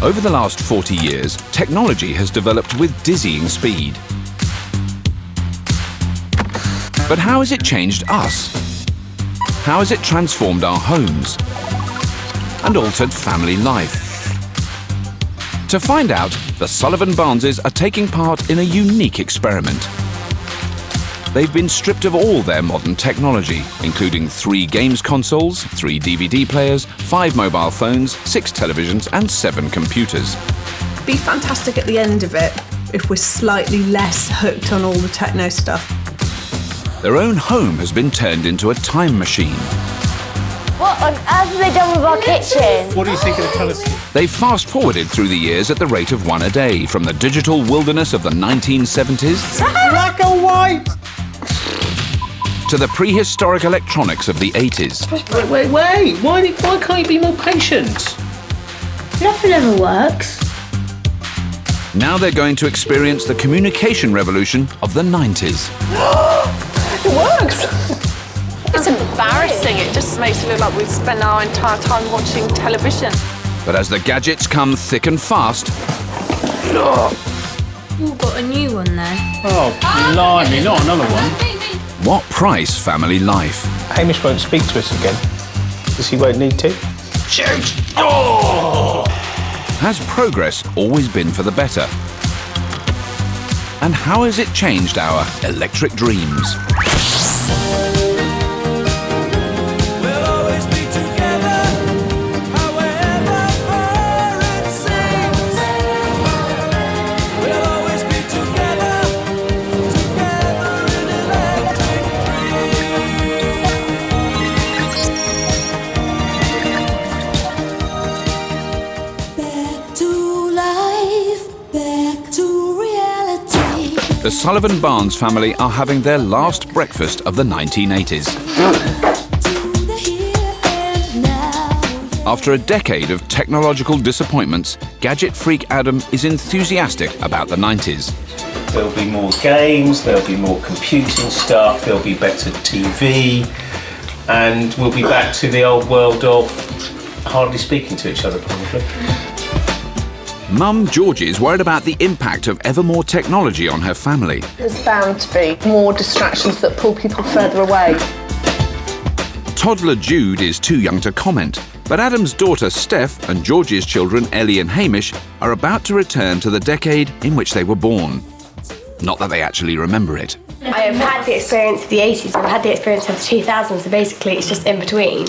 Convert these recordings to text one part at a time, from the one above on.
Over the last 40 years, technology has developed with dizzying speed. But how has it changed us? How has it transformed our homes and altered family life? To find out, the Sullivan Barneses are taking part in a unique experiment. They've been stripped of all their modern technology, including 3 games consoles, 3 DVD players, 5 mobile phones, 6 televisions and 7 computers. It'd be fantastic at the end of it if we're slightly less hooked on all the techno stuff. Their own home has been turned into a time machine. What on earth have they done with our kitchen? What do you think of the colour scheme? They've fast-forwarded through the years at the rate of 1 a day, from the digital wilderness of the 1970s Black or white? to the prehistoric electronics of the 80s. Wait. Why can't you be more patient? Nothing ever works. Now they're going to experience the communication revolution of the 90s. It works! It's embarrassing. It just makes it look like we've spent our entire time watching television. But as the gadgets come thick and fast, You've got a new one there. Oh, blimey, not another one. what price family life? Hamish won't speak to us again, because he won't need to. Shoot! Oh! Has progress always been for the better? And how has it changed our electric dreams? The Sullivan Barnes family are having their last breakfast of the 1980s. After a decade of technological disappointments, gadget freak Adam is enthusiastic about the 90s. There'll be more games, there'll be more computing stuff, there'll be better TV, and we'll be back to the old world of hardly speaking to each other, probably. Mum Georgie is worried about the impact of ever more technology on her family. There's bound to be more distractions that pull people further away. Toddler Jude is too young to comment, but Adam's daughter Steph and Georgie's children Ellie and Hamish are about to return to the decade in which they were born. Not that they actually remember it. I have had the experience of the 80s, I've had the experience of the 2000s, so basically it's just in between.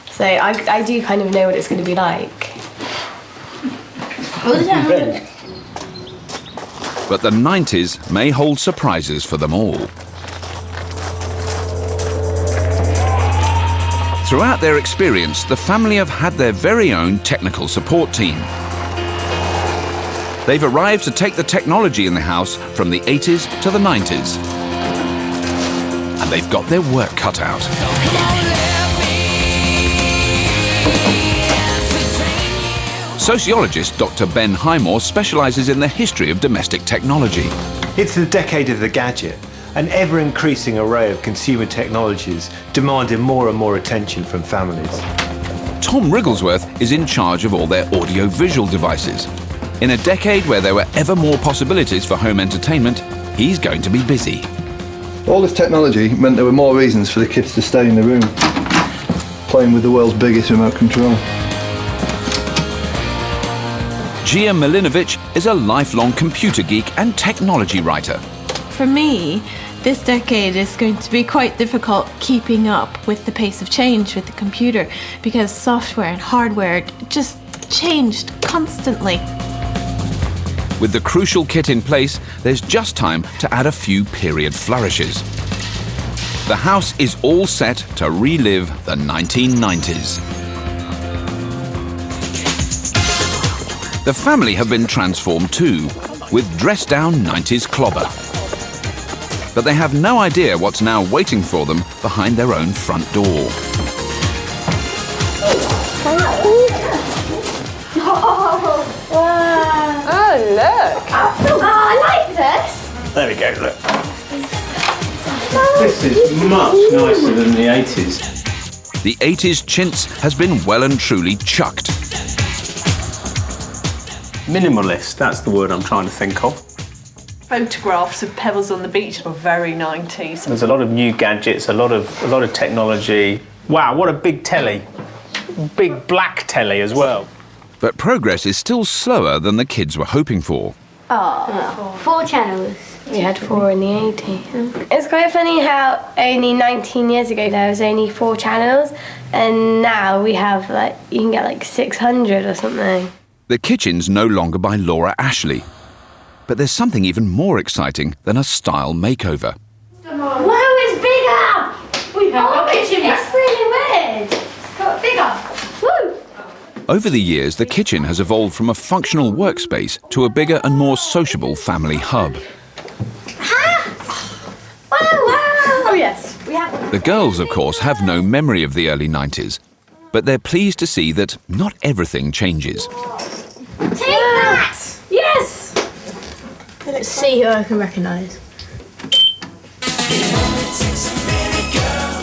So I do kind of know what it's going to be like. But the 90s may hold surprises for them all. Throughout their experience, the family have had their very own technical support team. They've arrived to take the technology in the house from the 80s to the 90s. And they've got their work cut out. Sociologist Dr. Ben Highmore specialises in the history of domestic technology. It's the decade of the gadget, an ever-increasing array of consumer technologies demanding more and more attention from families. Tom Wrigglesworth is in charge of all their audio-visual devices. In a decade where there were ever more possibilities for home entertainment, he's going to be busy. All this technology meant there were more reasons for the kids to stay in the room, playing with the world's biggest remote control. Gia Milinovic is a lifelong computer geek and technology writer. For me, this decade is going to be quite difficult keeping up with the pace of change with the computer because software and hardware just changed constantly. With the crucial kit in place, there's just time to add a few period flourishes. The house is all set to relive the 1990s. The family have been transformed too, with dressed-down 90s clobber. But they have no idea what's now waiting for them behind their own front door. Oh, look. Oh, I like this. There we go, look. This is much nicer than the 80s. The 80s chintz has been well and truly chucked. Minimalist, that's the word I'm trying to think of. Photographs of pebbles on the beach were very 90s. There's a lot of new gadgets, a lot of technology. Wow, what a big telly. Big black telly as well. But progress is still slower than the kids were hoping for. Oh, 4 channels. We had 4 in the 80s. It's quite funny how only 19 years ago there was only 4 channels, and now we have you can get 600 or something. The kitchen's no longer by Laura Ashley. But there's something even more exciting than a style makeover. Whoa, it's bigger! We bought it. It's really weird. It's got bigger. Woo! Over the years, the kitchen has evolved from a functional workspace to a bigger and more sociable family hub. Wow, wow! Oh yes, we have. The girls, of course, have no memory of the early 90s, but they're pleased to see that not everything changes. Take that! Yes! Let's see who I can recognise.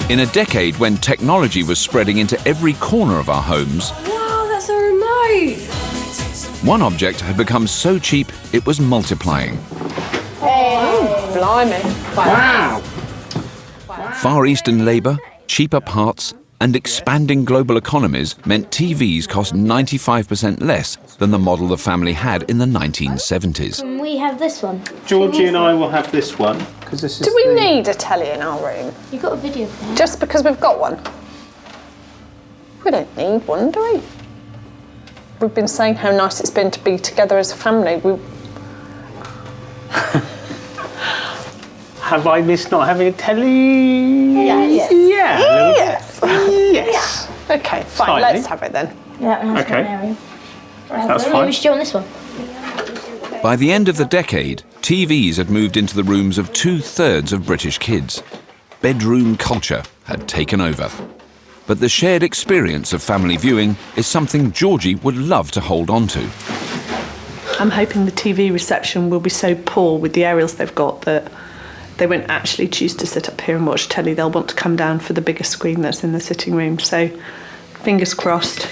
In a decade when technology was spreading into every corner of our homes, Wow, that's a remote! one object had become so cheap it was multiplying. Blimey. Wow! Far Eastern labour, cheaper parts, and expanding global economies meant TVs cost 95% less than the model the family had in the 1970s. Can we have this one? Georgie and I will have this one, because this is Do we need a telly in our room? You got a video thing. Just because we've got one? We don't need one, do we? We've been saying how nice it's been to be together as a family. Have I missed not having a telly? Yes. Yeah. Yes. Yes. Okay, fine, Slightly. let's have it then. Yeah, that's Okay. That's fine. We should do on this one. By the end of the decade, TVs had moved into the rooms of 2/3 of British kids. Bedroom culture had taken over. But the shared experience of family viewing is something Georgie would love to hold on to. I'm hoping the TV reception will be so poor with the aerials they've got that they won't actually choose to sit up here and watch telly. They'll want to come down for the bigger screen that's in the sitting room. So, fingers crossed.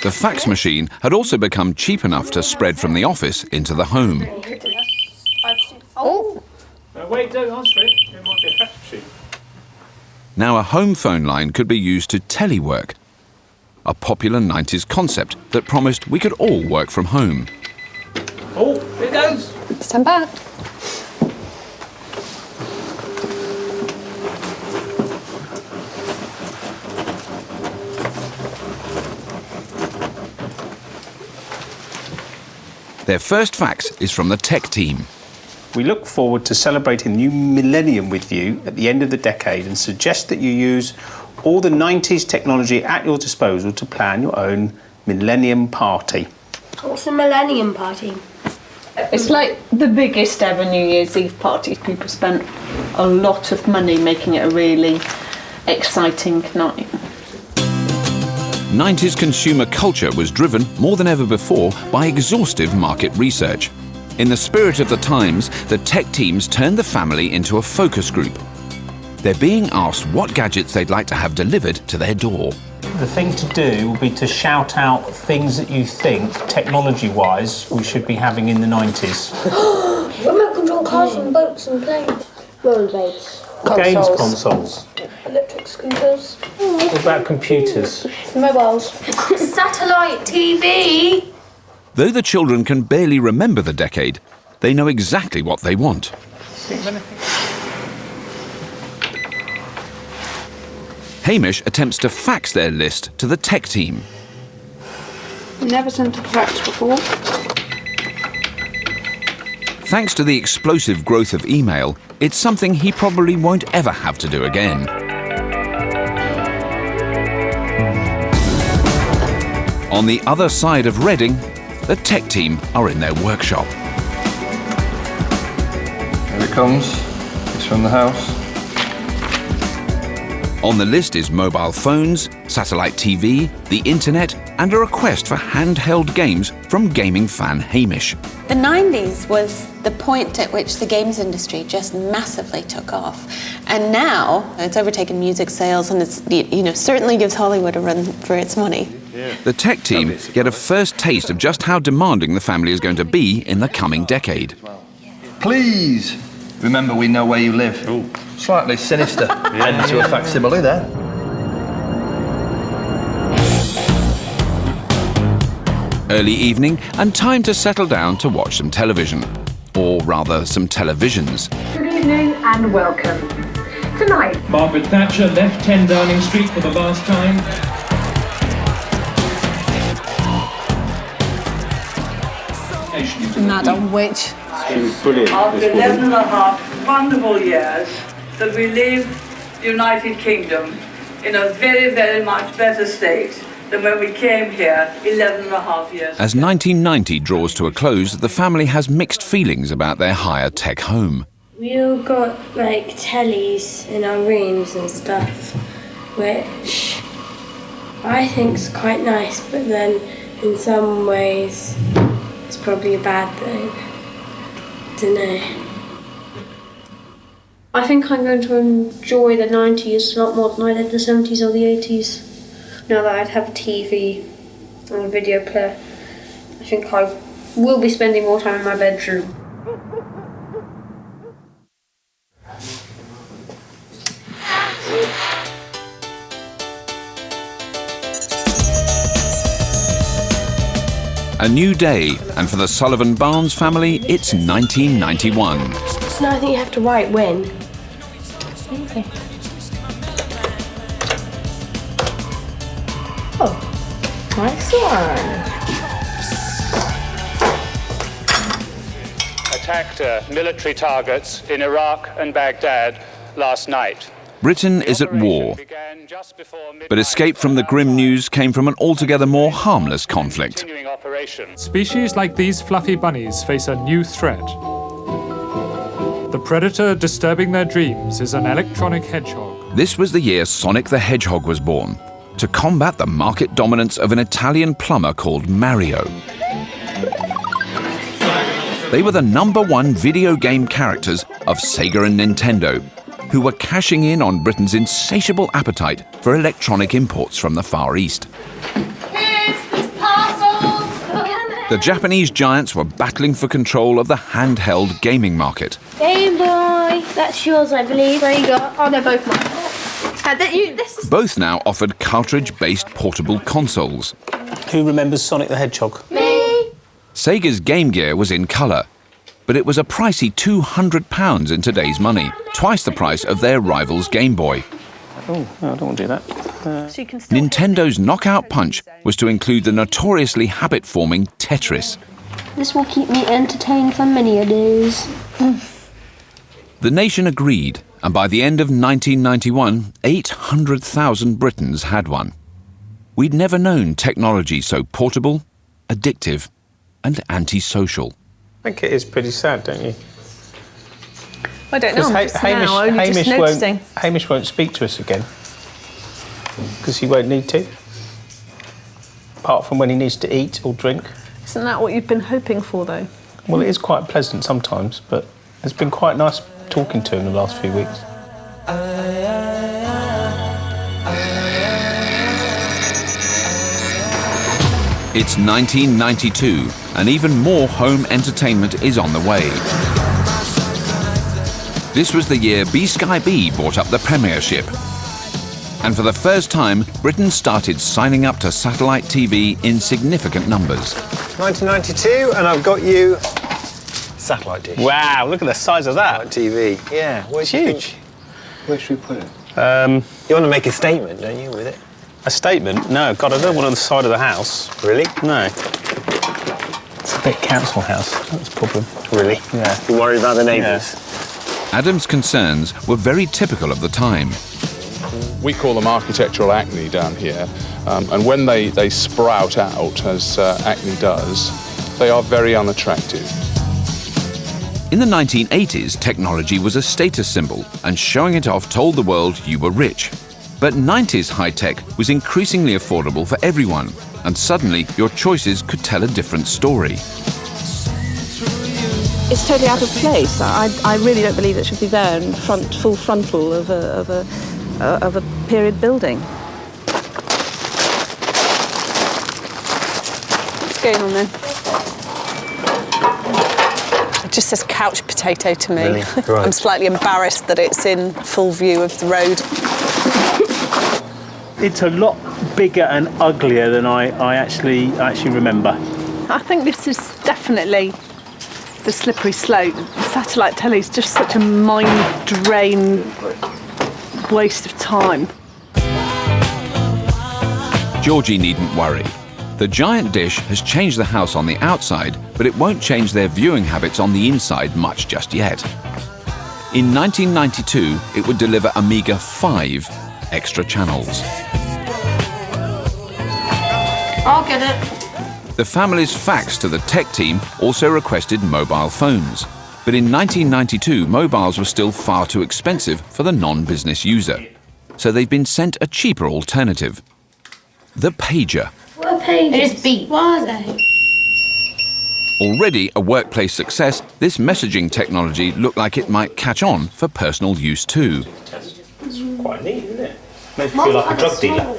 The fax machine had also become cheap enough to spread from the office into the home. Oh, Wait, don't answer it. It might be a fax machine. Now a home phone line could be used to telework, a popular 90s concept that promised we could all work from home. Oh, it goes. stand back. Their first fax is from the tech team. We look forward to celebrating the new millennium with you at the end of the decade and suggest that you use all the 90s technology at your disposal to plan your own Millennium party. What's a Millennium party? It's like the biggest ever New Year's Eve party. People spent a lot of money making it a really exciting night. 90s consumer culture was driven more than ever before by exhaustive market research. In the spirit of the times, the tech teams turned the family into a focus group. They're being asked what gadgets they'd like to have delivered to their door. The thing to do will be to shout out things that you think, technology-wise, we should be having in the 90s. Remote control cars and boats and planes. Rollerblades. Games consoles. Electric scooters. What about computers? Mobiles. Satellite TV. Though the children can barely remember the decade, they know exactly what they want. Hamish attempts to fax their list to the tech team. Never sent a fax before. Thanks to the explosive growth of email, it's something he probably won't ever have to do again. On the other side of Reading, the tech team are in their workshop. Here it comes. It's from the house. On the list is mobile phones, satellite TV, the internet, and a request for handheld games from gaming fan Hamish. The 90s was the point at which the games industry just massively took off. And now it's overtaken music sales, and it's, certainly gives Hollywood a run for its money. The tech team get a first taste of just how demanding the family is going to be in the coming decade. Please remember we know where you live. Ooh. Slightly sinister end to a facsimile there. Early evening and time to settle down to watch some television. Or rather, some televisions. Good evening and welcome. Tonight, Margaret Thatcher left 10 Downing Street for the last time. Madam Witch. Brilliant. After 11 and a half wonderful years, that we leave the United Kingdom in a very, very much better state than when we came here 11 and a half years ago. As 1990 draws to a close, the family has mixed feelings about their higher tech home. We all got like tellies in our rooms and stuff, which I think's quite nice, but then in some ways it's probably a bad thing. Dunno. I think I'm going to enjoy the 90s a lot more than I did the 70s or the 80s. Now that I'd have a TV and a video player, I think I will be spending more time in my bedroom. A new day, and for the Sullivan Barnes family, it's 1991. So now I think you have to write when. Okay. Oh, nice one. Attacked military targets in Iraq and Baghdad last night. Britain is at war, but escape from the grim news came from an altogether more harmless conflict. Species like these fluffy bunnies face a new threat. The predator disturbing their dreams is an electronic hedgehog. This was the year Sonic the Hedgehog was born, to combat the market dominance of an Italian plumber called Mario. They were the #1 video game characters of Sega and Nintendo, who were cashing in on Britain's insatiable appetite for electronic imports from the Far East. The Japanese giants were battling for control of the handheld gaming market. Game Boy, that's yours, I believe. There you go. Oh, they're both mine. Both now offered cartridge-based portable consoles. Who remembers Sonic the Hedgehog? Me! Sega's Game Gear was in colour, but it was a pricey £200 in today's money, twice the price of their rival's Game Boy. Oh, no, I don't want to do that. Nintendo's knockout punch was to include the notoriously habit-forming Tetris. This will keep me entertained for many a days. The nation agreed, and by the end of 1991, 800,000 Britons had one. We'd never known technology so portable, addictive, and antisocial. I think it is pretty sad, don't you? I don't know. Hamish won't speak to us again because he won't need to, apart from when he needs to eat or drink. Isn't that what you've been hoping for, though? Well, it is quite pleasant sometimes, but it's been quite nice talking to him the last few weeks. It's 1992, and even more home entertainment is on the way. This was the year B-Sky B bought up the Premiership. And for the first time, Britain started signing up to satellite TV in significant numbers. 1992, and I've got you satellite dish. Wow, look at the size of that. Satellite TV. Yeah, it's huge. Where should we put it? You want to make a statement, don't you, with it? A statement? No, God, I don't want it on the side of the house. Really? No. It's a bit council house, that's the problem. Really? Yeah. You worry about the neighbours? Yeah. Adam's concerns were very typical of the time. We call them architectural acne down here, and when they sprout out, as acne does, they are very unattractive. In the 1980s, technology was a status symbol, and showing it off told the world you were rich. But 90s high-tech was increasingly affordable for everyone, and suddenly your choices could tell a different story. It's totally out of place. I really don't believe it should be there in full frontal of a period building. What's going on then? It just says couch potato to me. Really? Right. I'm slightly embarrassed that it's in full view of the road. It's a lot bigger and uglier than I actually remember. I think this is definitely the slippery slope. Satellite telly is just such a mind drain, waste of time. Georgie needn't worry. The giant dish has changed the house on the outside, but it won't change their viewing habits on the inside much just yet. In 1992, it would deliver a meager 5 extra channels. I'll get it. The family's fax to the tech team also requested mobile phones. But in 1992, mobiles were still far too expensive for the non-business user. So they've been sent a cheaper alternative. The pager. What are pages? It is beat. What are they? Already a workplace success, this messaging technology looked like it might catch on for personal use too. It's quite neat, isn't it? Makes me feel like a drug dealer.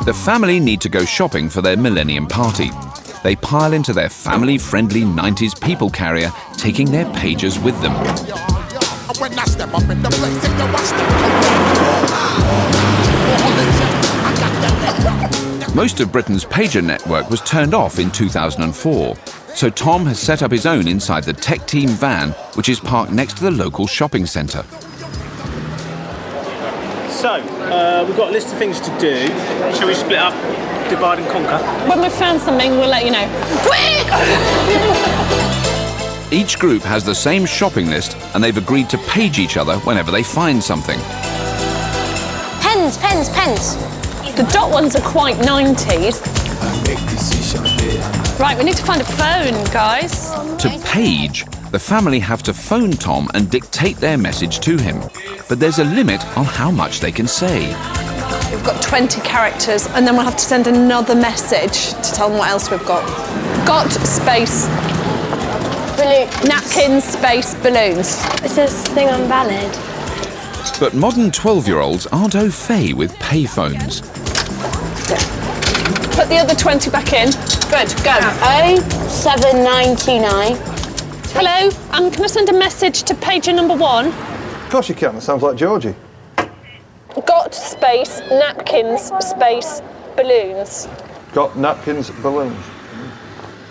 The family need to go shopping for their Millennium party. They pile into their family-friendly 90s people carrier, taking their pagers with them. Most of Britain's pager network was turned off in 2004, so Tom has set up his own inside the tech team van, which is parked next to the local shopping centre. So, we've got a list of things to do. Shall we split up, divide and conquer? When we've found something, we'll let you know. Quick! Each group has the same shopping list, and they've agreed to page each other whenever they find something. Pens, pens, pens. The dot ones are quite 90s. Right, we need to find a phone, guys. To page, the family have to phone Tom and dictate their message to him. But there's a limit on how much they can say. We've got 20 characters, and then we'll have to send another message to tell them what else we've got. Got space. Balloons. Napkins, space, balloons. It says thing on valid. But modern 12-year-olds aren't au fait with payphones. Put the other 20 back in. Good, go. 07929. Hello, can I send a message to pager number 1? Of course you can, that sounds like Georgie. Got space, napkins, space, balloons. Got napkins, balloons.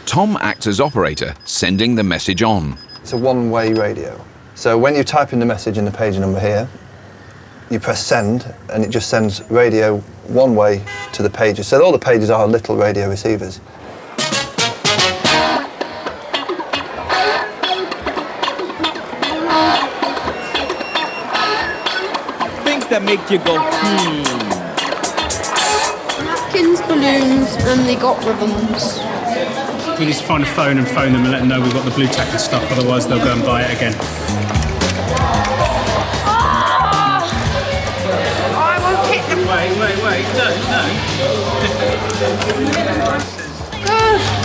Tom acts as operator, sending the message on. It's a one-way radio. So when you type in the message in the page number here, you press send, and it just sends radio one way to the pages. So all the pages are little radio receivers. Things that make you go, Napkins, balloons, and they got ribbons. We need to find a phone and phone them and let them know we've got the blue tack and stuff, otherwise they'll go and buy it again. I will kick them. Wait,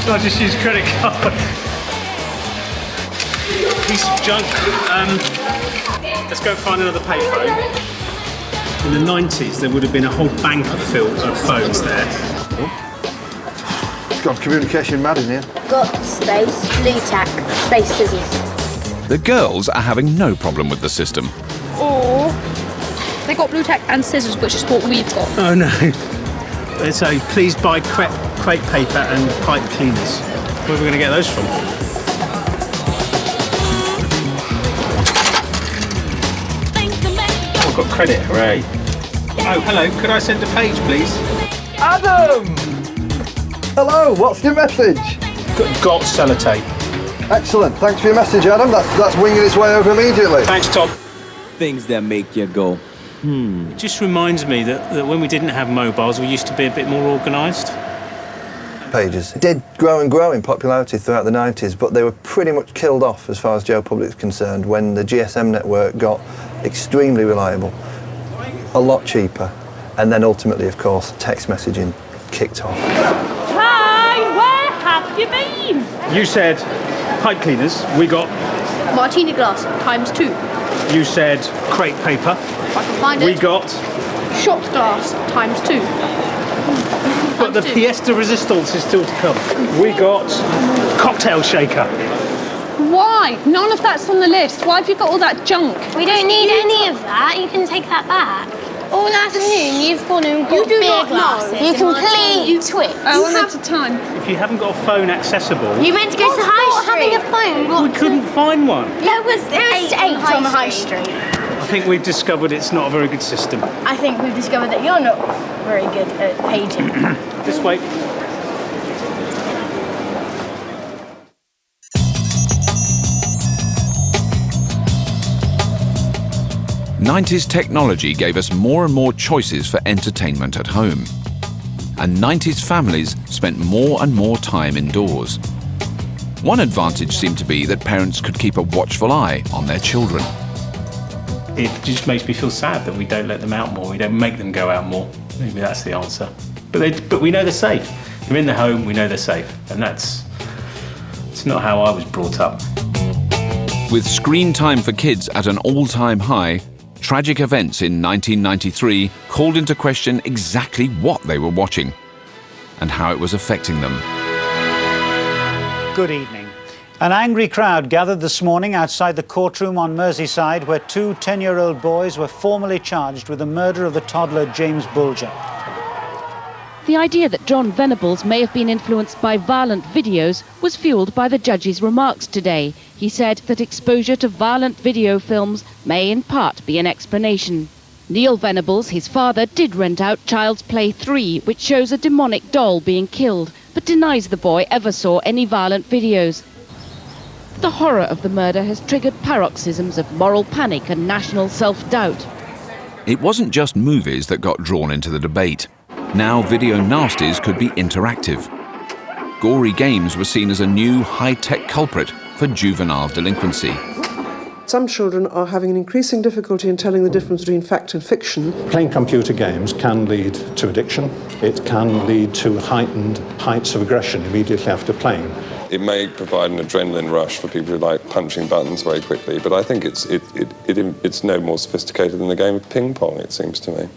no. I'll just use credit card. Piece of junk. Let's go find another payphone. In the 90s, there would have been a whole bank of phones there. It's got communication mad in here. Got space, blue tack, space scissors. The girls are having no problem with the system. Or they got blue tack and scissors, which is what we've got. Oh no. So please buy crepe paper and pipe cleaners. Where are we going to get those from? Oh, I've got credit, hooray. Oh, hello, could I send a page, please? Adam! Hello, what's your message? Got sellotape. Excellent, thanks for your message, Adam. That's winging its way over immediately. Thanks, Tom. things that make you go, It just reminds me that when we didn't have mobiles, we used to be a bit more organised. pages did grow and grow in popularity throughout the 90s, but they were pretty much killed off as far as Joe Public's concerned when the GSM network got extremely reliable, a lot cheaper, and then ultimately, of course, text messaging kicked off. Hi, where have you been? You said pipe cleaners, we got... Martini glass ×2. You said crepe paper. If I can find We it. got... Shot glass ×2. But the pièce de résistance is still to come. We got cocktail shaker. Why? None of that's on the list. Why have you got all that junk? We don't need any of that. You can take that back. All afternoon, you've gone and got beer glasses. You complete twit. One at a time. If you haven't got a phone accessible... You meant to go to the high street. Having a phone. We couldn't find one. There was 8 on the high street. I think we've discovered it's not a very good system. I think we've discovered that you're not very good at paging. This way. '90s technology gave us more and more choices for entertainment at home. And '90s families spent more and more time indoors. One advantage seemed to be that parents could keep a watchful eye on their children. It just makes me feel sad that we don't let them out more. We don't make them go out more. Maybe that's the answer. But we know they're safe. They're in the home, we know they're safe. And it's not how I was brought up. With screen time for kids at an all-time high, tragic events in 1993 called into question exactly what they were watching and how it was affecting them. Good evening. An angry crowd gathered this morning outside the courtroom on Merseyside where 2 10-year-old boys were formally charged with the murder of the toddler James Bulger. The idea that John Venables may have been influenced by violent videos was fueled by the judge's remarks today. He said that exposure to violent video films may in part be an explanation. Neil Venables, his father, did rent out Child's Play 3, which shows a demonic doll being killed, but denies the boy ever saw any violent videos. The horror of the murder has triggered paroxysms of moral panic and national self-doubt. It wasn't just movies that got drawn into the debate. Now video nasties could be interactive. Gory games were seen as a new high-tech culprit for juvenile delinquency. Some children are having an increasing difficulty in telling the difference between fact and fiction. Playing computer games can lead to addiction. It can lead to heightened heights of aggression immediately after playing. It may provide an adrenaline rush for people who like punching buttons very quickly, but I think it's no more sophisticated than the game of ping pong, it seems to me.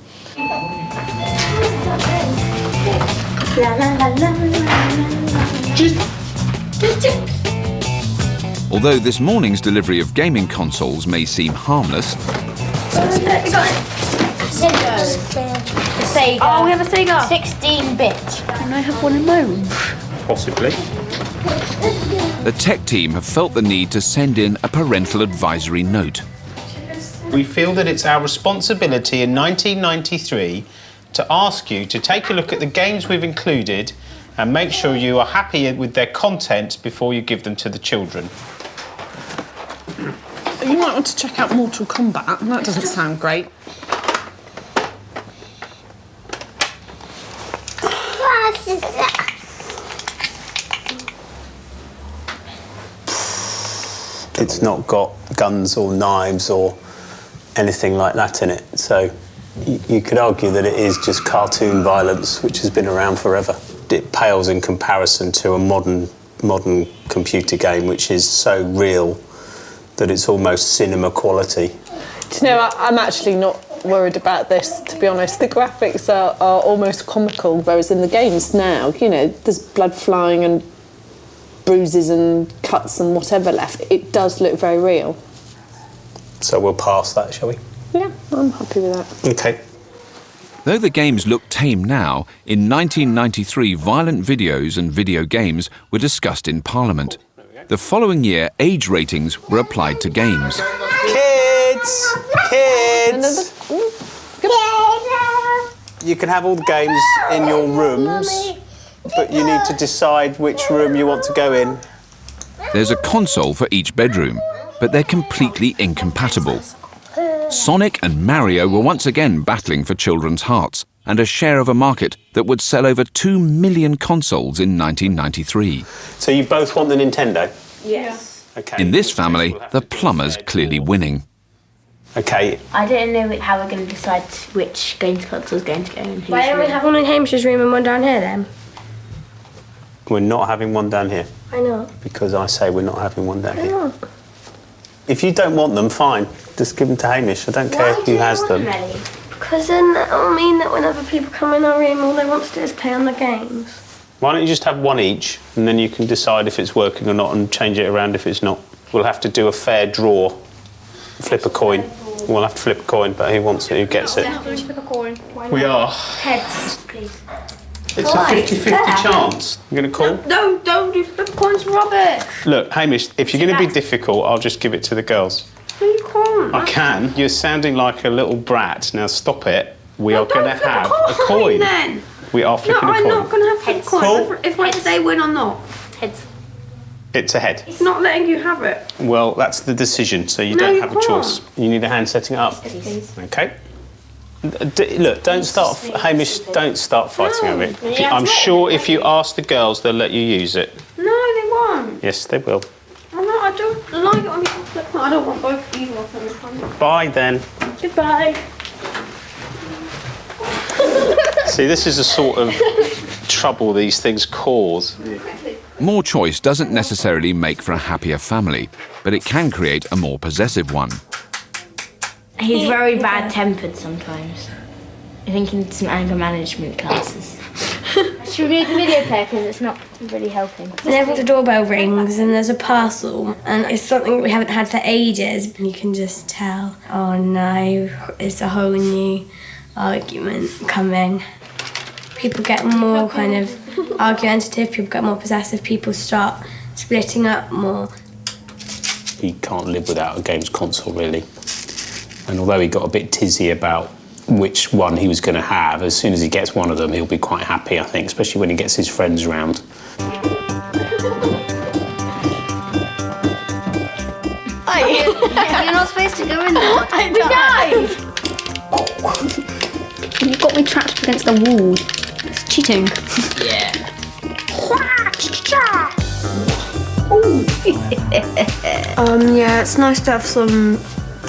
Although this morning's delivery of gaming consoles may seem harmless, Sega. Oh, we have a Sega. 16-bit. Can I have one in my room? Possibly. the tech team have felt the need to send in a parental advisory note. We feel that it's our responsibility in 1993 to ask you to take a look at the games we've included and make sure you are happy with their content before you give them to the children. You might want to check out Mortal Kombat. That doesn't sound great. What is that? It's not got guns or knives or anything like that in it. So you could argue that it is just cartoon violence, which has been around forever. It pales in comparison to a modern computer game, which is so real that it's almost cinema quality. Do you know, I'm actually not worried about this, to be honest. The graphics are almost comical, whereas in the games now, you know, there's blood flying and bruises and cuts and whatever left. It does look very real. So we'll pass that, shall we? Yeah, I'm happy with that. OK. Though the games look tame now, in 1993 violent videos and video games were discussed in Parliament. The following year, age ratings were applied to games. Kids! Kids! You can have all the games in your rooms, but you need to decide which room you want to go in. There's a console for each bedroom, but they're completely incompatible. Sonic and Mario were once again battling for children's hearts, and a share of a market that would sell over 2 million consoles in 1993. So you both want the Nintendo? Yes. Okay. In this family, the plumber's clearly winning. Okay. I don't know how we're going to decide which games console's going to go in whose Why don't we room. have one in Hamish's room and one down here then? We're not having one down here. Why not? Because I say we're not having one down Why here. not? If you don't want them, fine. Just give them to Hamish. I don't care who has them. Because then that'll mean that whenever people come in our room, all they want to do is play on the games. Why don't you just have one each, and then you can decide if it's working or not and change it around if it's not. We'll have to do a fair draw. Flip a coin. We'll have to flip a coin, but who wants it, who gets it? Flip a coin. Why We not? are. Heads, please. It's a 50-50 chance. You going to call? No, don't do flip a coin's rubbish. Look, Hamish, if you're going to be difficult, I'll just give it to the girls. No, you can't. I can. You're sounding like a little brat. Now stop it. We are going to have a coin. Then. We are flipping No, a I'm coin. not going to have flip a coin. Cool. If whether they win or not. Heads. It's a head. It's not letting you have it. Well, that's the decision, so you No, don't you have a can't. choice. You need a hand setting it up. Okay. Look, don't start, Hamish. Don't start fighting over it. I'm sure if you ask the girls, they'll let you use it. No, they won't. Yes, they will. I'm not, I don't like it when people flip. I don't want both of you off on the front. Bye then. Goodbye. See, this is the sort of trouble these things cause. More choice doesn't necessarily make for a happier family, but it can create a more possessive one. He's very bad-tempered sometimes. I think in some anger management classes. Should we move the video player because it's not really helping? Whenever the doorbell rings and there's a parcel and it's something we haven't had for ages, you can just tell, oh no, it's a whole new argument coming. People get more kind of argumentative, people get more possessive, people start splitting up more. He can't live without a games console, really. And although he got a bit tizzy about which one he was going to have, as soon as he gets one of them, he'll be quite happy, I think, especially when he gets his friends round. You're not supposed to go in there. I died. You've got me trapped against the wall. It's cheating. Yeah. Yeah, it's nice to have some,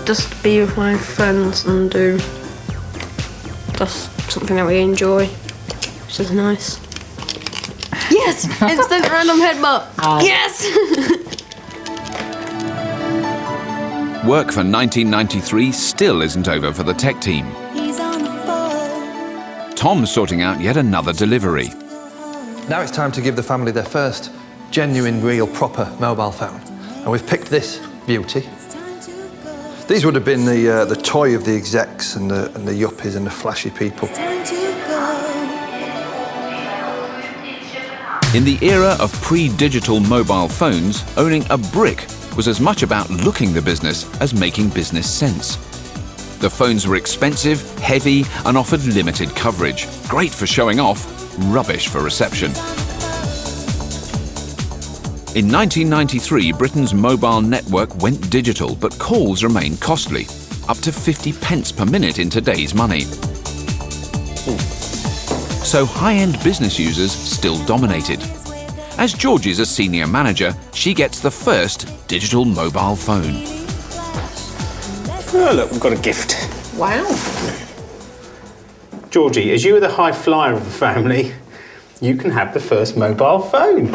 just be with my friends and do just something that we enjoy, which is nice. Yes! Instant random headbutt! Yes! Work for 1993 still isn't over for the tech team. Tom's sorting out yet another delivery. Now it's time to give the family their first genuine, real, proper mobile phone. And we've picked this beauty. These would have been the toy of the execs and the yuppies and the flashy people. In the era of pre-digital mobile phones, owning a brick was as much about looking the business as making business sense. The phones were expensive, heavy, and offered limited coverage. Great for showing off, rubbish for reception. In 1993, Britain's mobile network went digital, but calls remained costly, up to 50 pence per minute in today's money. So high-end business users still dominated. As Georgie's a senior manager, she gets the first digital mobile phone. Oh, look, we've got a gift. Wow. Georgie, as you are the high flyer of the family, you can have the first mobile phone.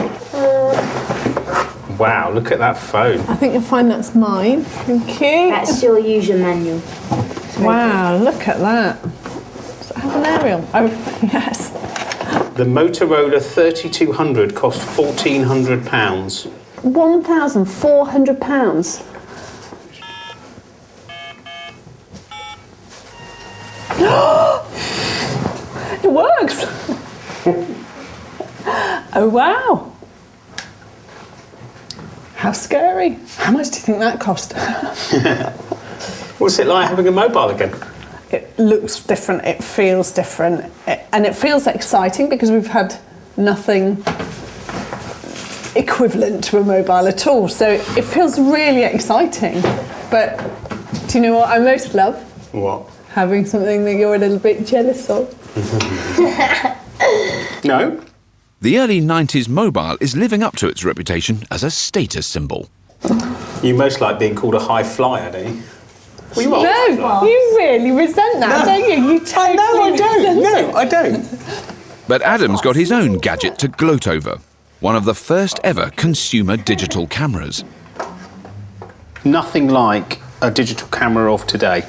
Wow, look at that phone. I think you'll find that's mine. Thank you. That's your user manual. Wow, look at that. Does it have an aerial? Oh, yes. The Motorola 3200 cost £1,400. £1,400. It works! Oh, wow. How scary. How much do you think that cost? What's it like having a mobile again? It looks different, it feels different, and it feels exciting because we've had nothing equivalent to a mobile at all. So it feels really exciting. But do you know what I most love? What? Having something that you're a little bit jealous of. No. The early 90s mobile is living up to its reputation as a status symbol. You most like being called a high flyer, don't you? Well, you are. No, you really resent that, don't you? You totally I don't. resent No, it. I don't. But Adam's got his own gadget to gloat over. One of the first ever consumer digital cameras. Nothing like a digital camera of today.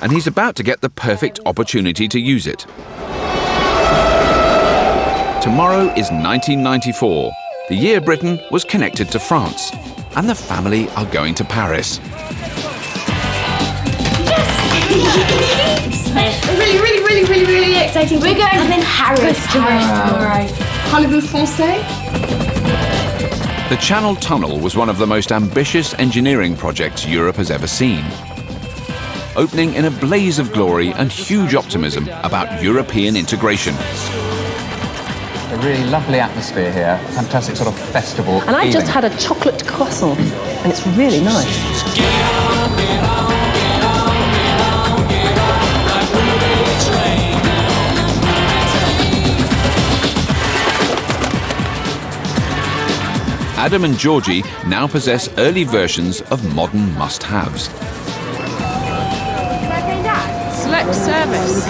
And he's about to get the perfect opportunity to use it. Tomorrow is 1994, the year Britain was connected to France, and the family are going to Paris. Really exciting. We're going to Paris tomorrow. Parlez-vous français? The Channel Tunnel was one of the most ambitious engineering projects Europe has ever seen. Opening in a blaze of glory and huge optimism about European integration. A really lovely atmosphere here, fantastic sort of festival And I just had a chocolate croissant, and it's really nice. Adam and Georgie now possess early versions of modern must-haves. Select service.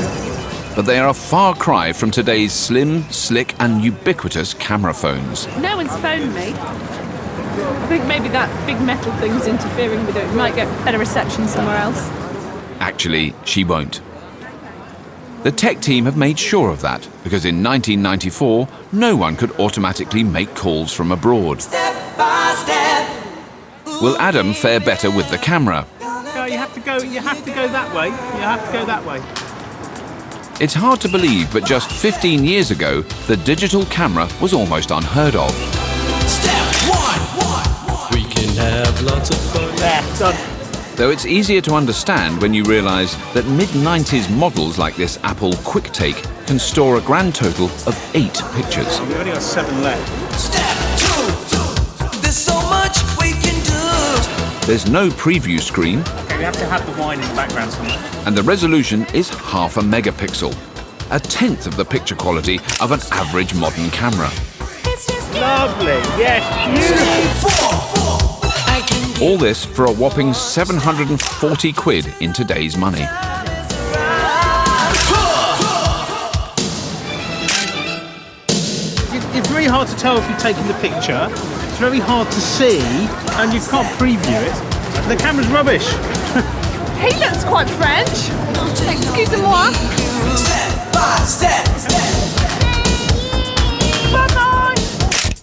But they are a far cry from today's slim, slick and ubiquitous camera phones. No one's phoned me. I think maybe that big metal thing's interfering with it. We might get better reception somewhere else. Actually, she won't. The tech team have made sure of that, because in 1994, no one could automatically make calls from abroad. Will Adam fare better with the camera? No, you have to go that way. You have to go that way. It's hard to believe, but just 15 years ago, the digital camera was almost unheard of. Step one. We can have lots of fun. There, done. Though it's easier to understand when you realise that mid-90s models like this Apple QuickTake can store a grand total of 8 pictures. We've only got 7 left. Step two. There's so much we can do. There's no preview screen, Okay, we have to have the wine in the background somewhere. and the resolution is 0.5 megapixel, a tenth of the picture quality of an average modern camera. Lovely, yes, beautiful. All this for a whopping 740 quid in today's money. It's very hard to tell if you've taken the picture. It's very hard to see, and you can't preview it. The camera's rubbish. He looks quite French. Excusez-moi. Step by step. Bye-bye.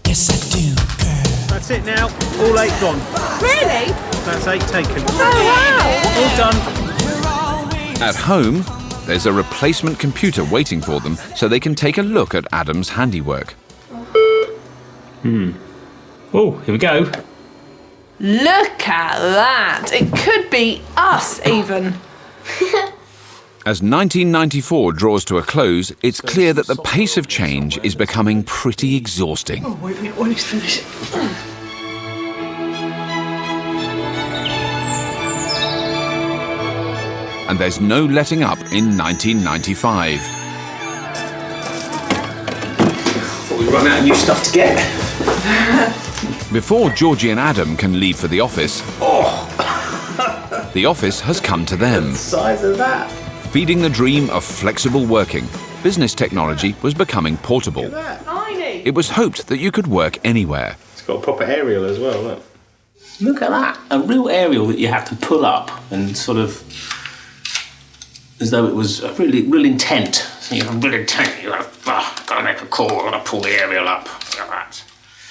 Yes, I do, girl. That's it now. All 8 gone. Really? That's 8 taken. Oh, wow. All done. At home, there's a replacement computer waiting for them so they can take a look at Adam's handiwork. Oh, here we go. Look at that. It could be us, even. As 1994 draws to a close, it's clear that the pace of change is becoming pretty exhausting. Oh, wait, when he's finished. And there's no letting up in 1995. Thought we'd run out of new stuff to get. Before Georgie and Adam can leave for the office, the office has come to them. Size of that. Feeding the dream of flexible working, business technology was becoming portable. Tiny. It was hoped that you could work anywhere. It's got a proper aerial as well, look. Look at that. A real aerial that you have to pull up and sort of as though it was a real intent. So you have a real intent. You have got to make a call. I've got to pull the aerial up. Look at that.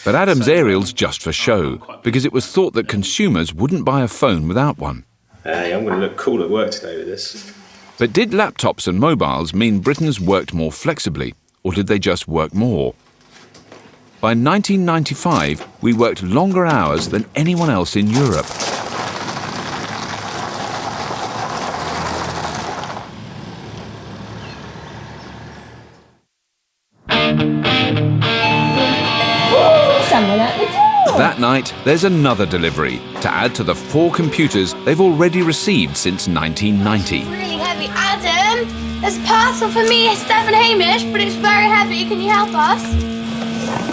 But Adam's aerial's just for show, because it was thought that consumers wouldn't buy a phone without one. Hey, I'm going to look cool at work today with this. But did laptops and mobiles mean Britons worked more flexibly, or did they just work more? By 1995, we worked longer hours than anyone else in Europe. Someone at the That night, there's another delivery to add to the 4 computers they've already received since 1990. Really heavy. Adam, there's a parcel for me, Steph and Hamish, but it's very heavy. Can you help us?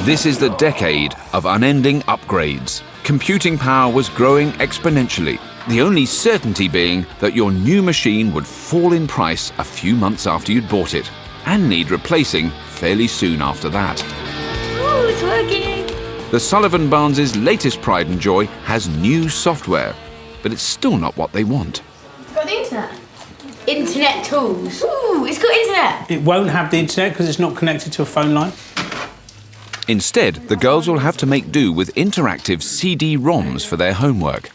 This is the decade of unending upgrades. Computing power was growing exponentially, the only certainty being that your new machine would fall in price a few months after you'd bought it, and need replacing fairly soon after that. Ooh, it's working. The Sullivan Barnes' latest pride and joy has new software, but it's still not what they want. It's got the internet. Internet tools. Ooh, it's got internet. It won't have the internet because it's not connected to a phone line. Instead, the girls will have to make do with interactive CD-ROMs for their homework.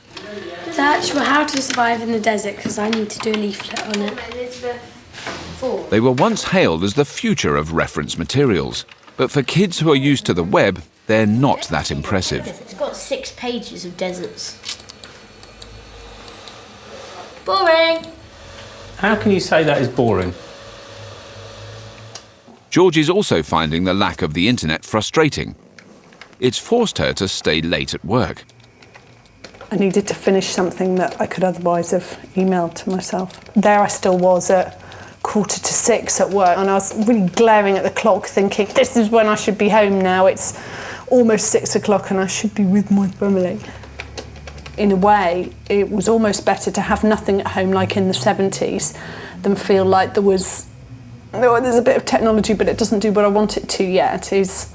Search for how to survive in the desert because I need to do a leaflet on it. They were once hailed as the future of reference materials, but for kids who are used to the web, they're not that impressive. It's got 6 pages of deserts. Boring. How can you say that is boring? George is also finding the lack of the internet frustrating. It's forced her to stay late at work. I needed to finish something that I could otherwise have emailed to myself. There I still was at 5:45 at work, and I was really glaring at the clock thinking, this is when I should be home now. It's almost 6 o'clock and I should be with my family. In a way, it was almost better to have nothing at home like in the 70s than feel like there's a bit of technology but it doesn't do what I want it to yet. Is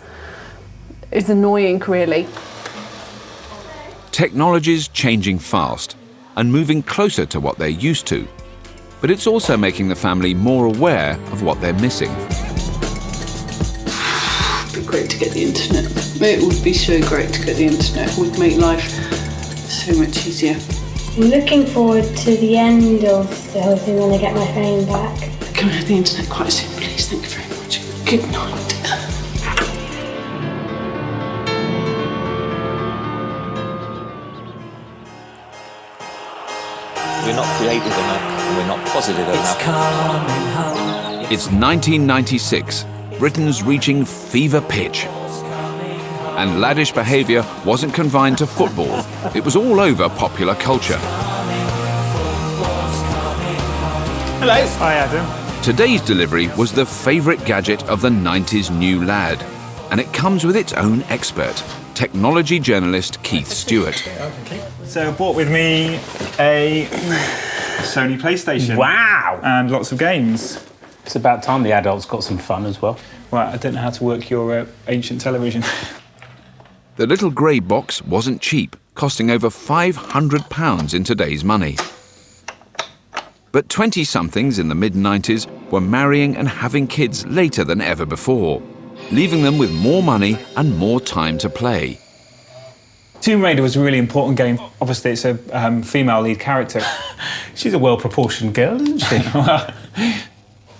annoying, really. Technology's changing fast and moving closer to what they're used to, but it's also making the family more aware of what they're missing. It'd be great to get the internet. It would be so great to get the internet. It would make life so much easier. I'm looking forward to the end of the whole thing when I get my phone back. Can I have the internet quite soon, please? Thank you very much. Good night. We're not creative enough, and we're not positive enough. It's 1996, Britain's reaching fever pitch. And laddish behaviour wasn't confined to football. It was all over popular culture. Hello. Hi, Adam. Today's delivery was the favourite gadget of the 90s new lad. And it comes with its own expert, technology journalist Keith Stewart. So I brought with me a Sony PlayStation. Wow! And lots of games. It's about time the adults got some fun as well. Well, I don't know how to work your ancient television. The little grey box wasn't cheap, costing over £500 in today's money. But 20-somethings in the mid-90s were marrying and having kids later than ever before, leaving them with more money and more time to play. Tomb Raider was a really important game. Obviously, it's a female lead character. She's a well-proportioned girl, isn't she?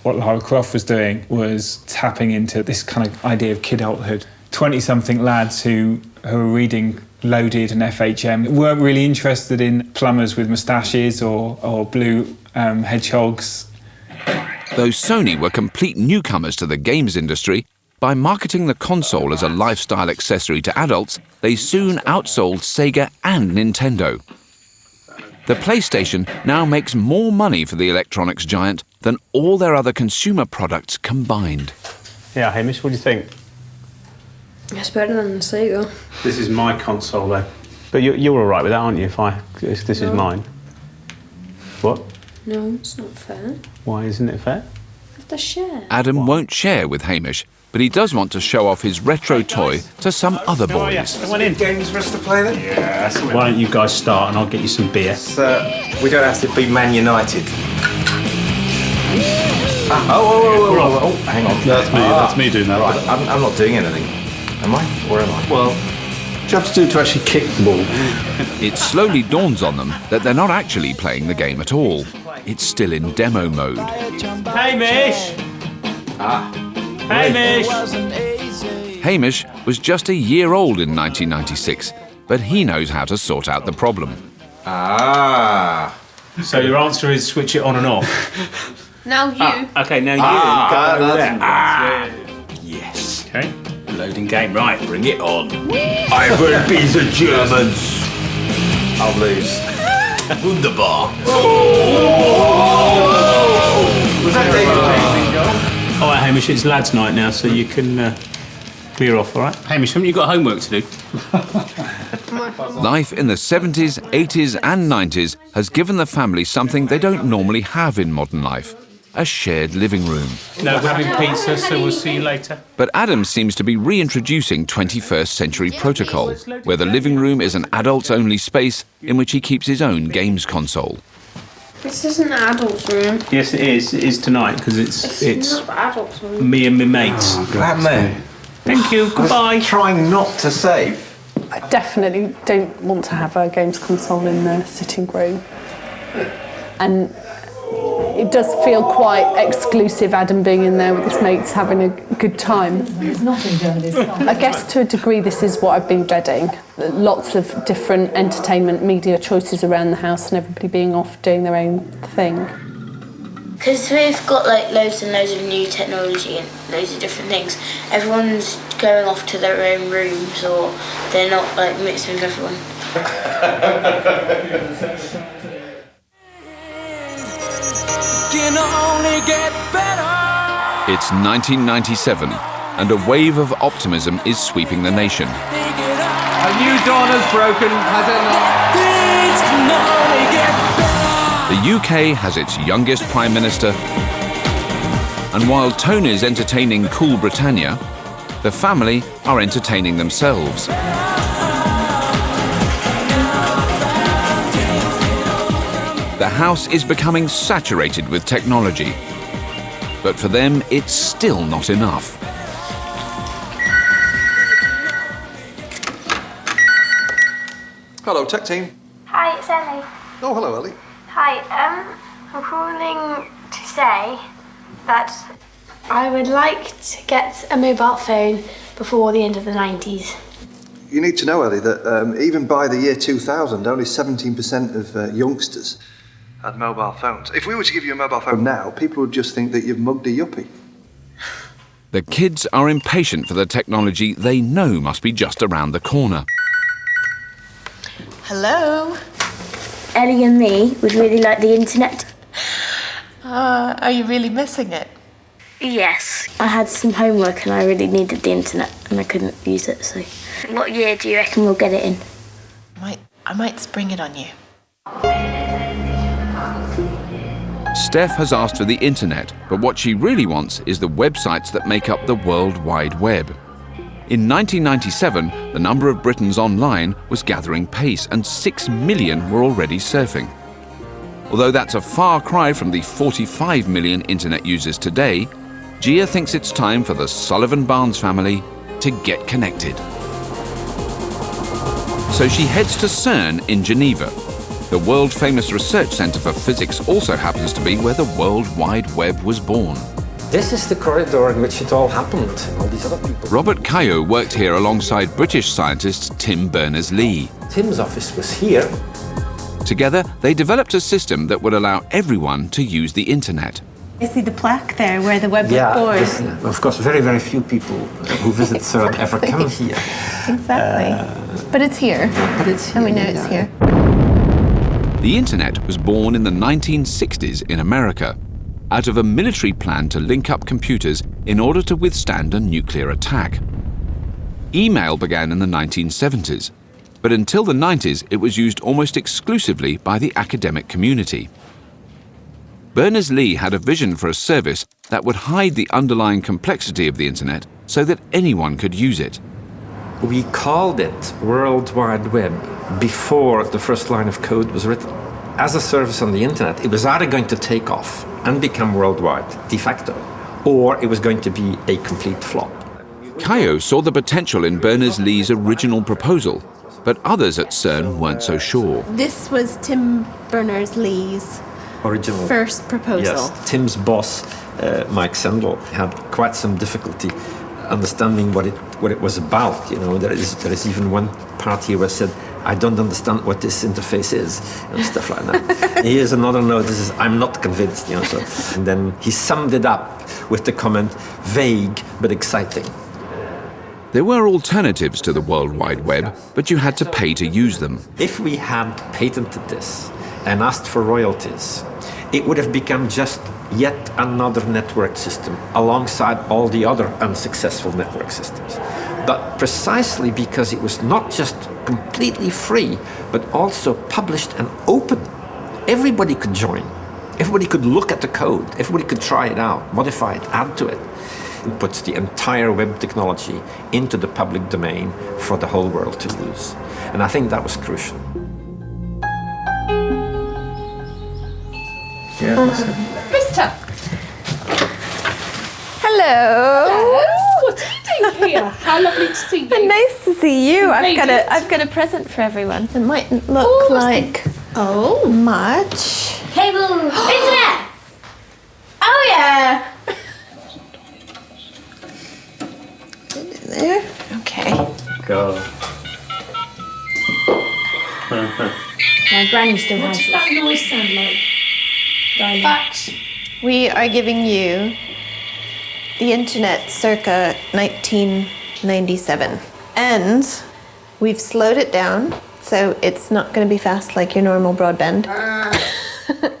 What Lara Croft was doing was tapping into this kind of idea of kidulthood. 20-something lads who were reading Loaded and FHM weren't really interested in plumbers with moustaches or blue hedgehogs. Though Sony were complete newcomers to the games industry, by marketing the console as a lifestyle accessory to adults, they soon outsold Sega and Nintendo. The PlayStation now makes more money for the electronics giant than all their other consumer products combined. Yeah, Hamish, what do you think? It's better than the Sega. This is my console, though. But you're all right with that, aren't you? If this is mine. What? No, it's not fair. Why isn't it fair? I have to share. Adam won't share with Hamish, but he does want to show off his retro toy to some other boys. Come on in. Games for us to play then? Yeah. Why don't you guys start and I'll get you some beer? We don't have to be Man United. Oh, hang on. That's me doing that. Right, I'm not doing anything. Am I? Or am I? Well, what do you have to do to actually kick the ball? It slowly dawns on them that they're not actually playing the game at all. It's still in demo mode. Hamish! Hamish! Hamish was just a year old in 1996, but he knows how to sort out the problem. So your answer is switch it on and off? Now you. Okay, now you. Go over there. Yes. Okay. Loading game, right, bring it on. I will be the Germans. I'll lose. Wunderbar. Was that David? All right, Hamish, it's lads' night now, so you can clear off, all right? Hamish, haven't you got homework to do? Life in the 70s, 80s and 90s has given the family something they don't normally have in modern life, a shared living room. No, we're having pizza, so we'll see you later. But Adam seems to be reintroducing 21st century protocol, where the living room is an adults-only space in which he keeps his own games console. This isn't an adult's room. Yes, it is. It is tonight, because it's not an adult's room. me and my mates. Glad man. Thank you, goodbye. Trying not to save. I definitely don't want to have a games console in the sitting room. And it does feel quite exclusive, Adam being in there with his mates having a good time. There's nothing done this time. I guess to a degree this is what I've been dreading. Lots of different entertainment media choices around the house and everybody being off doing their own thing. Because we've got like loads and loads of new technology and loads of different things. Everyone's going off to their own rooms, or they're not like mixing with everyone. Can only get better. It's 1997, and a wave of optimism is sweeping the nation. A new dawn has broken, has it not? Things can only get better. The UK has its youngest Prime Minister, and while Tony's entertaining Cool Britannia, the family are entertaining themselves. The house is becoming saturated with technology, but for them it's still not enough. Hello, tech team. Hi, it's Ellie. Oh, hello, Ellie. Hi, I'm calling to say that I would like to get a mobile phone before the end of the 90s. You need to know, Ellie, that even by the year 2000, only 17% of youngsters had mobile phones. If we were to give you a mobile phone now, people would just think that you've mugged a yuppie. The kids are impatient for the technology they know must be just around the corner. Hello? Ellie and me would really like the internet. Are you really missing it? Yes. I had some homework and I really needed the internet and I couldn't use it, so... What year do you reckon we'll get it in? I might spring it on you. Steph has asked for the internet, but what she really wants is the websites that make up the World Wide Web. In 1997, the number of Britons online was gathering pace, and 6 million were already surfing. Although that's a far cry from the 45 million internet users today, Gia thinks it's time for the Sullivan-Barnes family to get connected. So she heads to CERN in Geneva. The world-famous research centre for physics also happens to be where the World Wide Web was born. This is the corridor in which it all happened. All these other people. Robert Caillot worked here alongside British scientist Tim Berners-Lee. Tim's office was here. Together, they developed a system that would allow everyone to use the internet. I see the plaque there where the web was born. Of course, very, very few people who visit CERN ever come here. Exactly. But it's here. And we know it's here. The internet was born in the 1960s in America, out of a military plan to link up computers in order to withstand a nuclear attack. Email began in the 1970s, but until the 90s it was used almost exclusively by the academic community. Berners-Lee had a vision for a service that would hide the underlying complexity of the internet so that anyone could use it. We called it World Wide Web before the first line of code was written. As a service on the internet, it was either going to take off and become worldwide, de facto, or it was going to be a complete flop. Caillot saw the potential in Berners-Lee's original proposal, but others at CERN weren't so sure. This was Tim Berners-Lee's Original. first proposal. Yes, Tim's boss, Mike Sendel, had quite some difficulty understanding what it was about. You know, there is even one part here where said, "I don't understand what this interface is," and stuff like that. Here's another note. This is, "I'm not convinced." You know, so, and then he summed it up with the comment, "Vague but exciting." There were alternatives to the World Wide Web, but you had to pay to use them. If we had patented this and asked for royalties, it would have become just yet another network system alongside all the other unsuccessful network systems. But precisely because it was not just completely free, but also published and open, everybody could join. Everybody could look at the code. Everybody could try it out, modify it, add to it. It puts the entire web technology into the public domain for the whole world to use. And I think that was crucial. Krista. Hello. What are you doing here? How lovely to see you. Nice to see you. I've got a present for everyone. It mightn't look like much. Cable. Internet. Oh yeah. There. Okay. Go. My granny still has What does that noise sound like? Darling? Fax. We are giving you the internet circa 1997. And we've slowed it down, so it's not going to be fast like your normal broadband.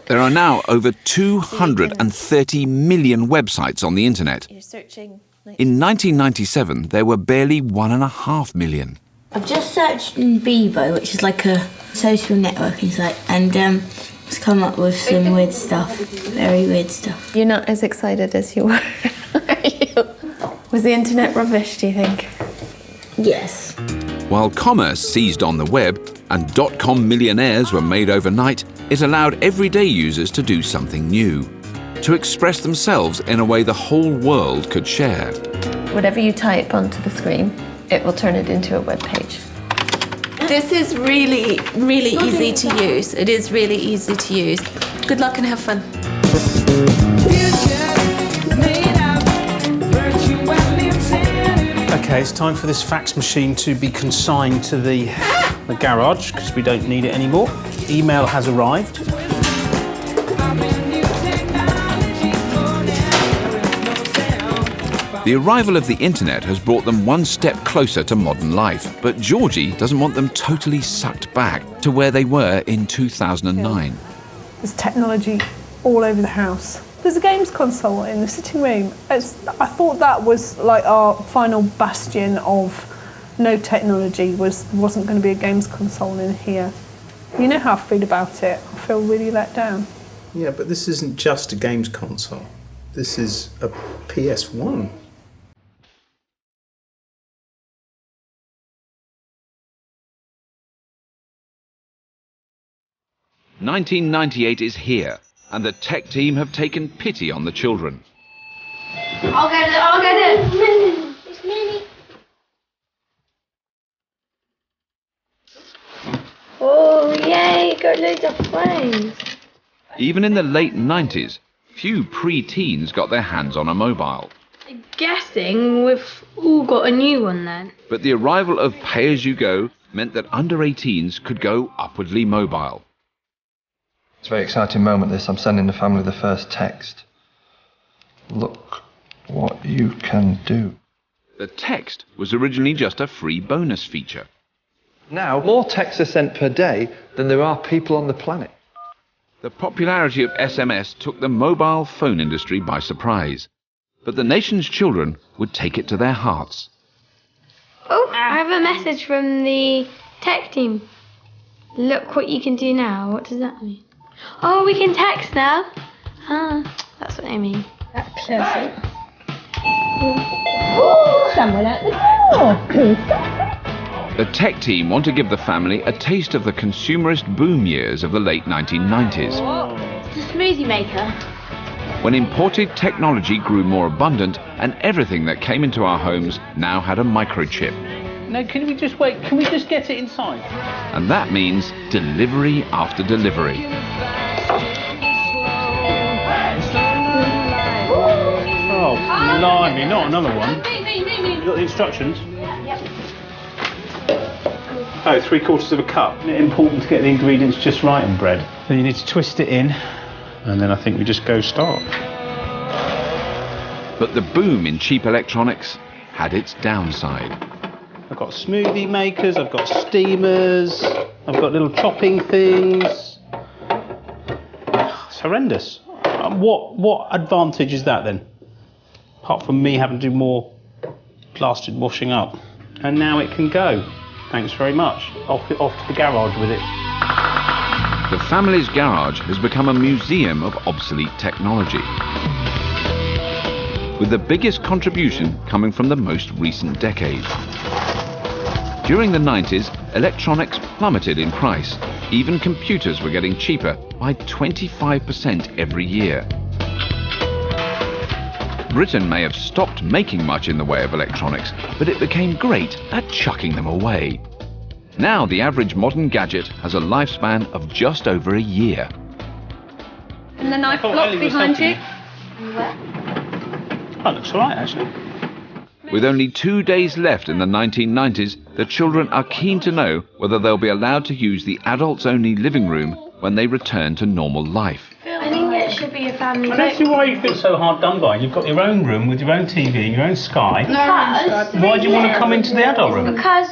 There are now over 230 million websites on the internet. You're searching. In 1997, there were barely 1.5 million. I've just searched in Bebo, which is like a social networking site, and it's come up with some weird stuff. Very weird stuff. You're not as excited as you were, are you? Was the internet rubbish, do you think? Yes. While commerce seized on the web and dot-com millionaires were made overnight, it allowed everyday users to do something new, to express themselves in a way the whole world could share. Whatever you type onto the screen, it will turn it into a web page. This is really, really easy to use. It is really easy to use. Good luck and have fun. Okay, it's time for this fax machine to be consigned to the garage because we don't need it anymore. Email has arrived. The arrival of the internet has brought them one step closer to modern life, but Georgie doesn't want them totally sucked back to where they were in 2009. There's technology all over the house. There's a games console in the sitting room. I thought that was like our final bastion of no technology, wasn't going to be a games console in here. You know how I feel about it. I feel really let down. Yeah, but this isn't just a games console. This is a PS1. "1998 is here, and the tech team have taken pity on the children. I'll get it. It's Minnie. Oh, yay, got loads of friends. Even in the late 90s, few pre-teens got their hands on a mobile. I'm guessing we've all got a new one then. But the arrival of pay-as-you-go meant that under 18s could go upwardly mobile. It's a very exciting moment, this. I'm sending the family the first text. Look what you can do. The text was originally just a free bonus feature. Now, more texts are sent per day than there are people on the planet. The popularity of SMS took the mobile phone industry by surprise. But the nation's children would take it to their hearts. Oh, I have a message from the tech team. Look what you can do now. What does that mean? Oh, we can text now. That's what I mean. That's clever. Someone at the door. The tech team want to give the family a taste of the consumerist boom years of the late 1990s. The smoothie maker. When imported technology grew more abundant and everything that came into our homes now had a microchip. No, can we just wait? Can we just get it inside? And that means delivery after delivery. Oh, blimey, not another one. You got the instructions? Yep. Oh, 3/4 of a cup. Isn't it important to get the ingredients just right in bread? So you need to twist it in, and then I think we just go start. But the boom in cheap electronics had its downside. I've got smoothie makers, I've got steamers, I've got little chopping things. It's horrendous. What advantage is that then? Apart from me having to do more plastered washing up. And now it can go. Thanks very much. Off to the garage with it. The family's garage has become a museum of obsolete technology, with the biggest contribution coming from the most recent decade. During the 90s, electronics plummeted in price. Even computers were getting cheaper by 25% every year. Britain may have stopped making much in the way of electronics, but it became great at chucking them away. Now the average modern gadget has a lifespan of just over a year. And the knife block behind you. That looks all right, actually. With only 2 days left in the 1990s, the children are keen to know whether they'll be allowed to use the adults-only living room when they return to normal life. I think it should be a family. I don't see why you feel so hard done by. You've got your own room with your own TV, your own Sky. Why do you want to come into the adult room? Because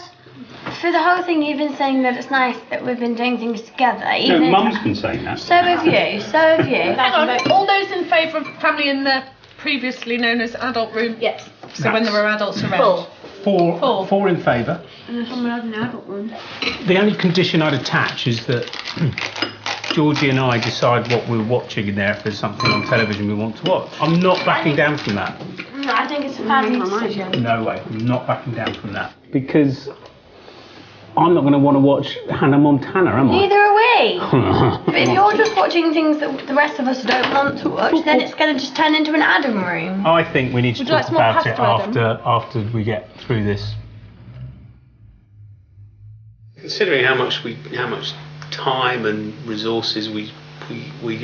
for the whole thing, you've been saying that it's nice that we've been doing things together. No, Mum's been saying that. So have you. So have you. Hang on. All those in favour of family in the previously known as adult room? Yes. So when there were adults around? Four in favour. And there's someone else in the adult room. The only condition I'd attach is that Georgie and I decide what we're watching in there if there's something on television we want to watch. I'm not backing down from that. No, I think it's a family decision. No way, I'm not backing down from that. Because I'm not going to want to watch Hannah Montana, am I? Neither are we. But if you're just watching things that the rest of us don't want to watch, then it's going to just turn into an Adam room. I think we need to Would you like talk some more about it pasta, after we get through this. Considering how much time and resources we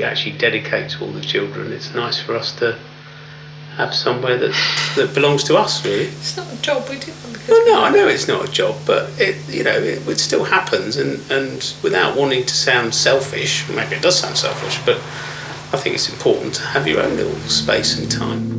actually dedicate to all the children, it's nice for us to have somewhere that belongs to us, really. It's not a job we do. No, I know it's not a job, but it still happens, and without wanting to sound selfish, maybe it does sound selfish, but I think it's important to have your own little space and time.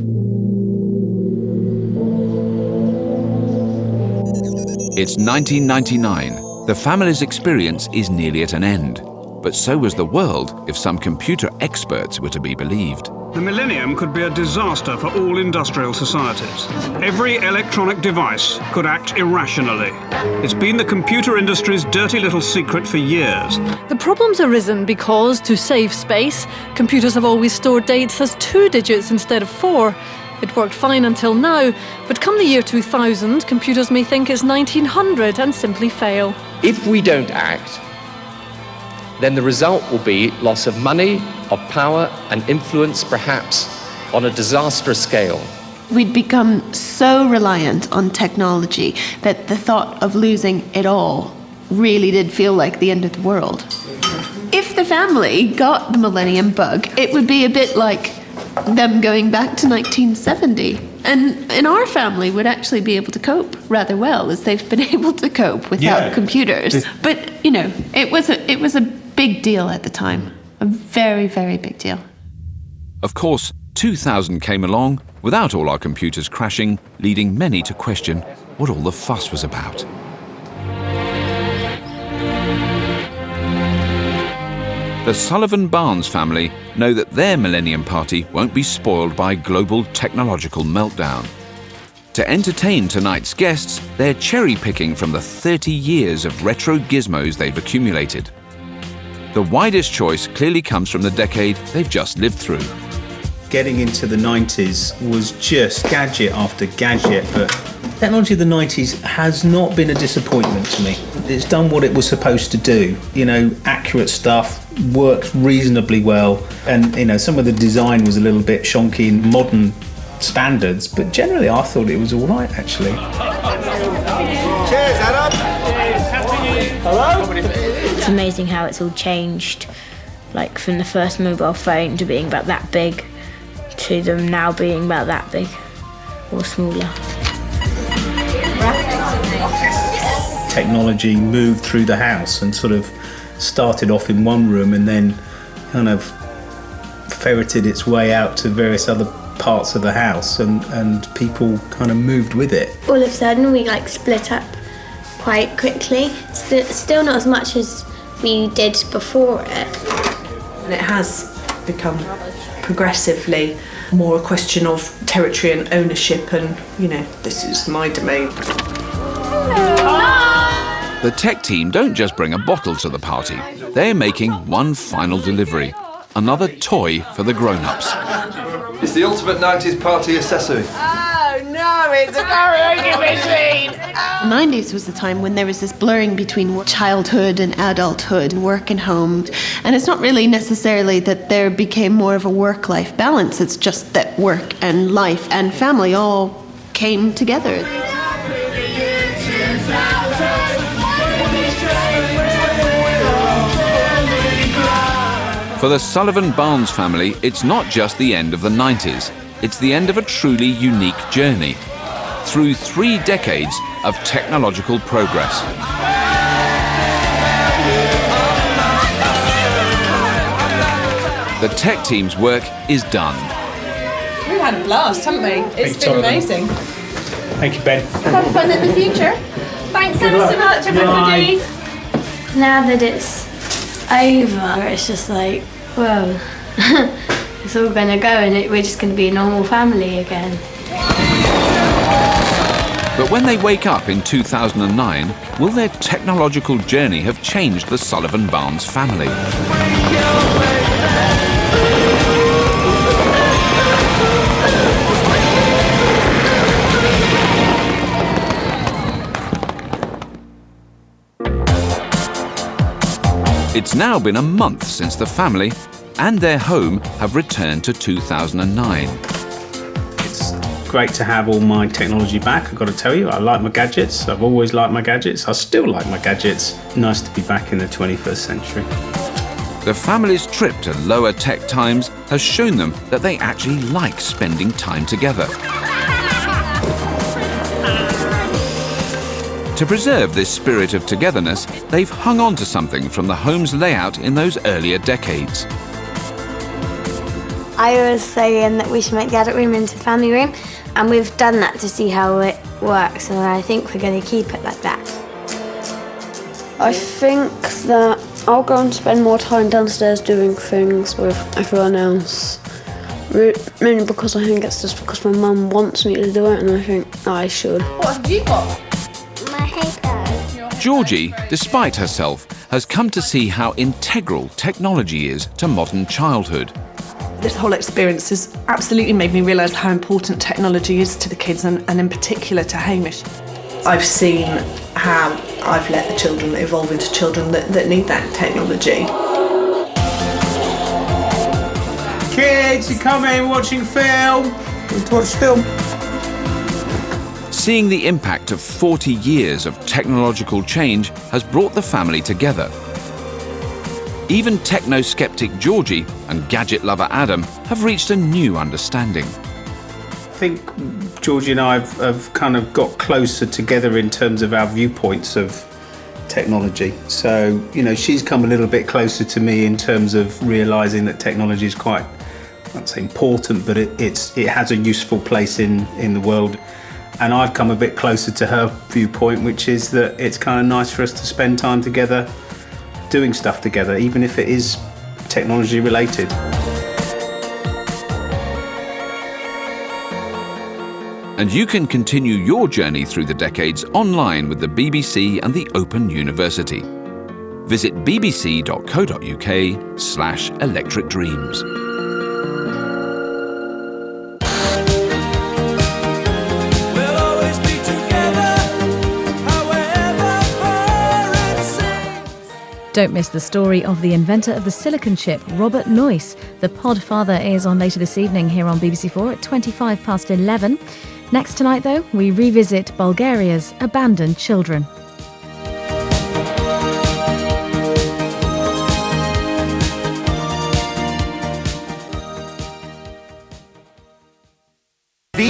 It's 1999. The family's experience is nearly at an end. But so was the world if some computer experts were to be believed. The Millennium could be a disaster for all industrial societies. Every electronic device could act irrationally. It's been the computer industry's dirty little secret for years. The problem's arisen because, to save space, computers have always stored dates as 2 digits instead of 4. It worked fine until now, but come the year 2000, computers may think it's 1900 and simply fail. If we don't act, then the result will be loss of money, of power and influence, perhaps on a disastrous scale. We'd become so reliant on technology that the thought of losing it all really did feel like the end of the world. If the family got the Millennium bug, it would be a bit like them going back to 1970. And our family would actually be able to cope rather well, as they've been able to cope without computers. But, it was a big deal at the time. A very, very big deal. Of course, 2000 came along without all our computers crashing, leading many to question what all the fuss was about. The Sullivan-Barnes family know that their Millennium Party won't be spoiled by global technological meltdown. To entertain tonight's guests, they're cherry-picking from the 30 years of retro gizmos they've accumulated. The widest choice clearly comes from the decade they've just lived through. Getting into the 90s was just gadget after gadget, but technology of the 90s has not been a disappointment to me. It's done what it was supposed to do. Accurate stuff, worked reasonably well, and some of the design was a little bit shonky in modern standards, but generally I thought it was all right, actually. Cheers, Adam! Hello? It's amazing how it's all changed, like from the first mobile phone to being about that big to them now being about that big or smaller. Technology moved through the house and sort of started off in one room and then kind of ferreted its way out to various other parts of the house, and people kind of moved with it. All of a sudden we like split up quite quickly. Still not as much as we did before it. And it has become progressively more a question of territory and ownership and, you know, this is my domain. The tech team don't just bring a bottle to the party. They're making one final delivery. Another toy for the grown-ups. It's the ultimate 90s party accessory. Oh no, it's a karaoke machine! The 90s was the time when there was this blurring between childhood and adulthood, work and home. And it's not really necessarily that there became more of a work-life balance, it's just that work and life and family all came together. For the Sullivan-Barnes family, it's not just the end of the 90s. It's the end of a truly unique journey. Through 3 decades of technological progress. The tech team's work is done. We've had a blast, haven't we? It's been amazing. Thank you, Ben. Have fun in the future. Thanks ever so much, everybody. Now that it's over, it's just like, well, it's all going to go and we're just going to be a normal family again. But when they wake up in 2009, will their technological journey have changed the Sullivan-Barnes family? It's now been a month since the family and their home have returned to 2009. It's great to have all my technology back, I've got to tell you. I like my gadgets. I've always liked my gadgets. I still like my gadgets. Nice to be back in the 21st century. The family's trip to lower tech times has shown them that they actually like spending time together. To preserve this spirit of togetherness, they've hung on to something from the home's layout in those earlier decades. I was saying that we should make the adult room into a family room, and we've done that to see how it works, and I think we're going to keep it like that. I think that I'll go and spend more time downstairs doing things with everyone else. Mainly because I think it's just because my mum wants me to do it, and I think I should. What have you got? My hair. Georgie, despite herself, has come to see how integral technology is to modern childhood. This whole experience has absolutely made me realise how important technology is to the kids and in particular to Hamish. I've seen how I've let the children evolve into children that need that technology. Kids, you come in watching film. Want to watch film? Seeing the impact of 40 years of technological change has brought the family together. Even techno-skeptic Georgie and gadget lover Adam have reached a new understanding. I think Georgie and I have kind of got closer together in terms of our viewpoints of technology. So, you know, she's come a little bit closer to me in terms of realising that technology is quite, I won't say important, but it has a useful place in the world. And I've come a bit closer to her viewpoint, which is that it's kind of nice for us to spend time together, doing stuff together, even if it is technology related. And you can continue your journey through the decades online with the BBC and the Open University. Visit bbc.co.uk/Electric Dreams. Don't miss the story of the inventor of the silicon chip, Robert Noyce. The Podfather is on later this evening here on BBC4 at 11:25. Next tonight, though, we revisit Bulgaria's abandoned children.